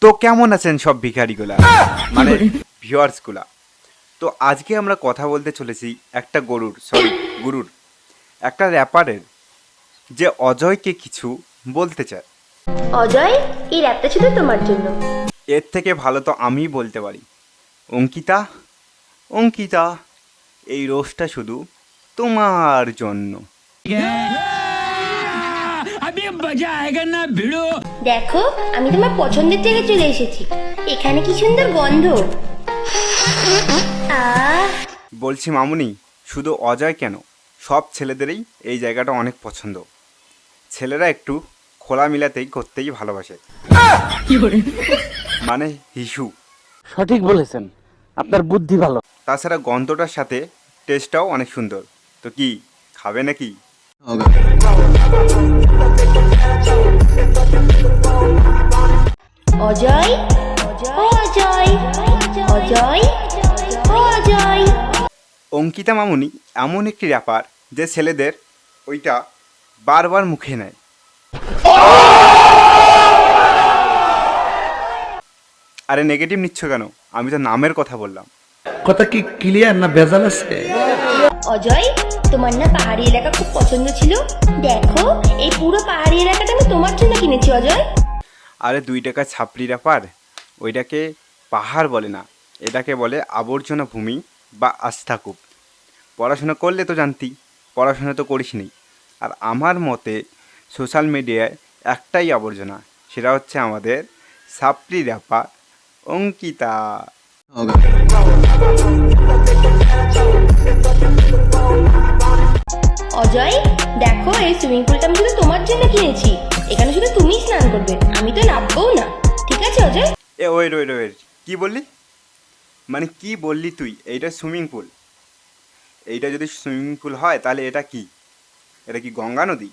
তো কেমন আছেন সব ভিখারিগুলা, মানে ভিউয়ার্সগুলা। তো আজকে আমরা কথা বলতে চলেছি একটা গুরুর একটা র্যাপারের, যে অজয়কে কিছু বলতে চায়। অজয়, এই র্যাপটা শুধু তোমার জন্য। এর থেকে ভালো তো আমিই বলতে পারি। অঙ্কিতা, অঙ্কিতা, এই রোজটা শুধু তোমার জন্য। দেখো, আমি তোমার পছন্দের জায়গায় চলে এসেছি। এখানে কি সুন্দর গন্ধ। আহ, বলছি মামুনি, শুধু অজয় কেন, সব ছেলেদেরই এই জায়গাটা অনেক পছন্দ। ছেলেরা একটু খোলা মিলাতেই করতেই ভালোবাসে, মানে হিসু। সঠিক বলেছেন, আপনার বুদ্ধি ভালো। তাছাড়া গন্ধটার সাথে টেস্টটাও অনেক সুন্দর। তো কি খাবে নাকি? অজয়, ও অজয়, অজয়, ও অজয়। অঙ্কিতা মামুনি এমন একটি র্যাপার যে ছেলেদের ওইটা বারবার মুখে নেয়। আরে নেগেটিভ নিচ্ছ কেন? আমি তো নামের কথা বললাম। কথা কি ক্লিয়ার না ভেজাল আছে? অজয়, তোমার না পাহাড়ি এলাকা খুব পছন্দ ছিল। দেখো, এই পুরো পাহাড়ি এলাকাটা আমি তোমার জন্য কিনেছি অজয়। আরে 2 টাকা ছাপড়ি র্যাপার, ওইটাকে পাহাড় বলে না, এটাকে বলে আবর্জনা ভূমি বা আস্থাকূপ। পড়াশোনা করলে তো জানতি, পড়াশোনা তো করিস নি। আর আমার মতে সোশ্যাল মিডিয়ায় একটাই আবর্জনা, সেটা হচ্ছে আমাদের ছাপড়ি র্যাপার অঙ্কিতা। অজয়, দেখো, এই সুইমিং পুলটা আমি শুধু তোমার জন্য কিনেছি। এখানে শুধু তুমিই স্নান করবে, আমি তো নামবও না। ঠিক আছে অজয়? ওয়েট, কী বললি? মানে কি বললি তুই? এইটা সুইমিং পুল? এইটা যদি সুইমিং পুল হয় তাহলে এটা কি? এটা কি গঙ্গা নদী?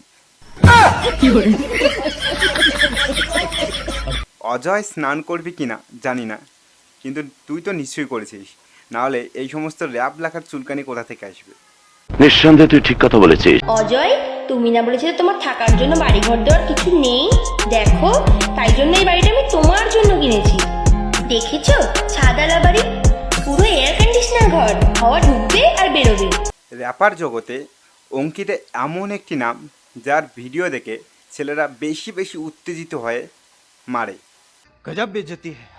অজয় স্নান করবি কি না জানি না, কিন্তু তুই তো নিশ্চয়ই করেছিস, নাহলে এই সমস্ত র্যাপ লেখার চুলকানি কোথা থেকে আসবে? নিঃসন্দেহে তুই ঠিক কথা বলেছিস। অজয়, তুমি না বলেছিলে তোমার থাকার জন্য বাড়ি ঘর দেওয়ার কিছু নেই? দেখো, তাই জন্য এই বাড়িটা আমি তোমার জন্য কিনেছি। দেখেছো, ছাদালা বাড়ি, পুরো এয়ার কন্ডিশনার ঘর, হাওয়া ঢুকবে আর বেরোবে। র্যাপার জগতে অঙ্কিতা এমন একটি নাম যার ভিডিও দেখে ছেলেরা বেশি বেশি উত্তেজিত হয়ে মারে। গজব বেজতি হ্যায়।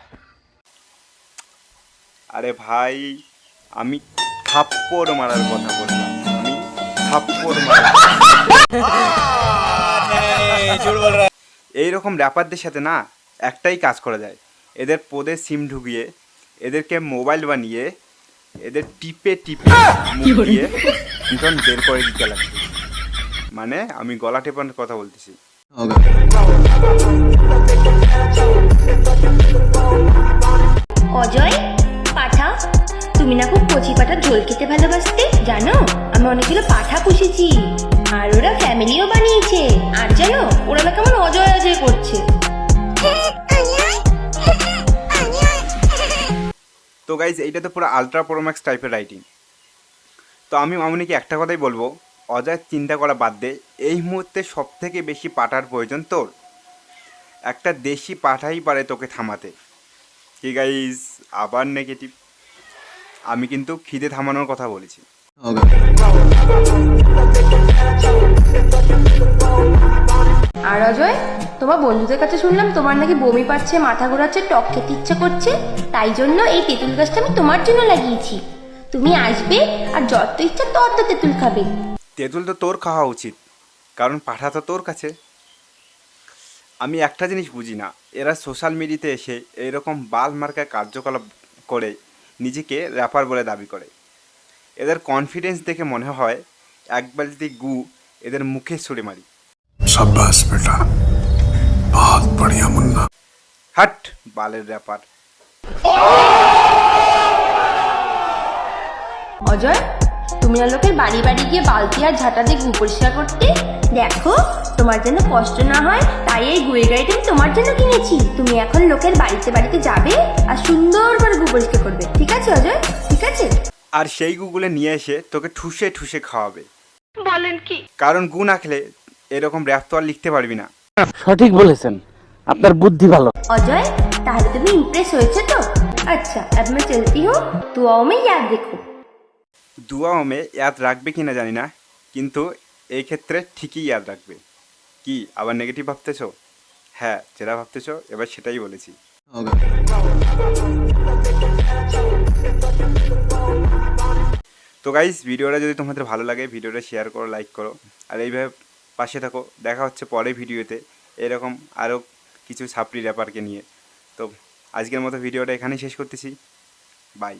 আরে ভাই, আমি থাপ্পড় মারার কথা বললাম, আমি থাপ্পড় মারা। এইরকম র্যাপারদের সাথে না একটাই কাজ করা যায়, এদের পদে সিম ঢুকিয়ে এদেরকে মোবাইল বানিয়ে এদের টিপে মুখ দিয়ে ইন্টারন বের করে দিতে লাগবে। মানে আমি গলা টেপানোর কথা বলতেছি। অজয়, পাঠা, তুমি না খুব কচি পাঠার ঝোল খেতে ভালোবাসতে, জানো? আমি অনেকগুলো পাঠা পুষেছি, আর ওরা ফ্যামিলিও বানিয়েছে। আর জানো, ওরা না কেমন অজয় অজয় করছে। তো গাইজ, এইটা তো পুরো আলট্রা প্রোম্যাক্স টাইপের রাইটিং। তো আমি মামুনিকে একটা কথাই বলবো, অজয় চিন্তা করা বাদ দে। এই মুহূর্তে সব থেকে বেশি পাঠার প্রয়োজন তোর। একটা দেশি পাঠাই পারে তোকে থামাতে। কি গাইজ, আবার নেগেটিভ? আমি কিন্তু খিদে থামানোর কথা বলেছি। আর অজয়, তোমার বন্ধুদের কাছে শুনলাম তোমার নাকি বমি পাচ্ছে, মাথা ঘোরাচ্ছে, টক খেতে ইচ্ছে করছে। তাই জন্য এই তেঁতুল গাছটা আমি তোমার জন্য লাগিয়েছি। তুমি আসবে আর যত ইচ্ছা তত তেঁতুল খাবে। তেঁতুল তো তোর খাওয়া উচিত, কারণ পাঠা তো তোর কাছে। আমি একটা জিনিস বুঝি না, এরা সোশ্যাল মিডিয়াতে এসে এইরকম বাল মার্কা কার্যকলাপ করে নিজেকে র্যাপার বলে দাবি করে। এদের কনফিডেন্স দেখে মনে হয় এক বালতি গু এদের মুখে ছুঁড়ে মারি। शाबाश बेटा, बहुत बढ़िया मुन्ना। হাট বালের র্যাপার। অজয়, তুমি না লোকের বাড়ি বাড়ি গিয়ে বালতি আর ঝাঁটা দিয়ে গু পরিষ্কার করতে? দেখো, তোমার যেন কষ্ট না হয় তাই এই গুয়ের গাড়িটা আমি তোমার জন্য কিনেছি। তুমি এখন লোকের বাড়িতে বাড়িতে যাবে আর সুন্দর করে গু পরিষ্কার করবে। ঠিক আছে অজয়? ঠিক আছে? আর সেই গুগুলে নিয়ে এসে তোকে ঠুসে ঠুসে খাওয়াবে। বলেন কি? কারণ গু না খেলে এরকম র্যাপ তো আর লিখতে পারবি না। সঠিক বলেছেন, আপনার বুদ্ধি ভালো। অজয়, তাহলে তুমি ইমপ্রেস হয়েছে তো? আচ্ছা अब मैं चलती हूँ, दुआओं में याद रखो। দুয়াও মে ইয়াদ রাখবে কিনা জানি না, কিন্তু এই ক্ষেত্রে ঠিকই ইয়াদ রাখবে। কি আবার নেগেটিভ ভাবতেছো? হ্যাঁ, যেটা ভাবতেছো এবার সেটাই বলেছি। তো গাইস, ভিডিওটা যদি তোমাদের ভালো লাগে ভিডিওটা শেয়ার করো, লাইক করো, আর এইভাবে পাশে থাকো। দেখা হচ্ছে পরের ভিডিওতে এরকম আরও কিছু সাপ্লি র্যাপারকে নিয়ে। তো আজকের মতো ভিডিওটা এখানেই শেষ করতেছি। বাই।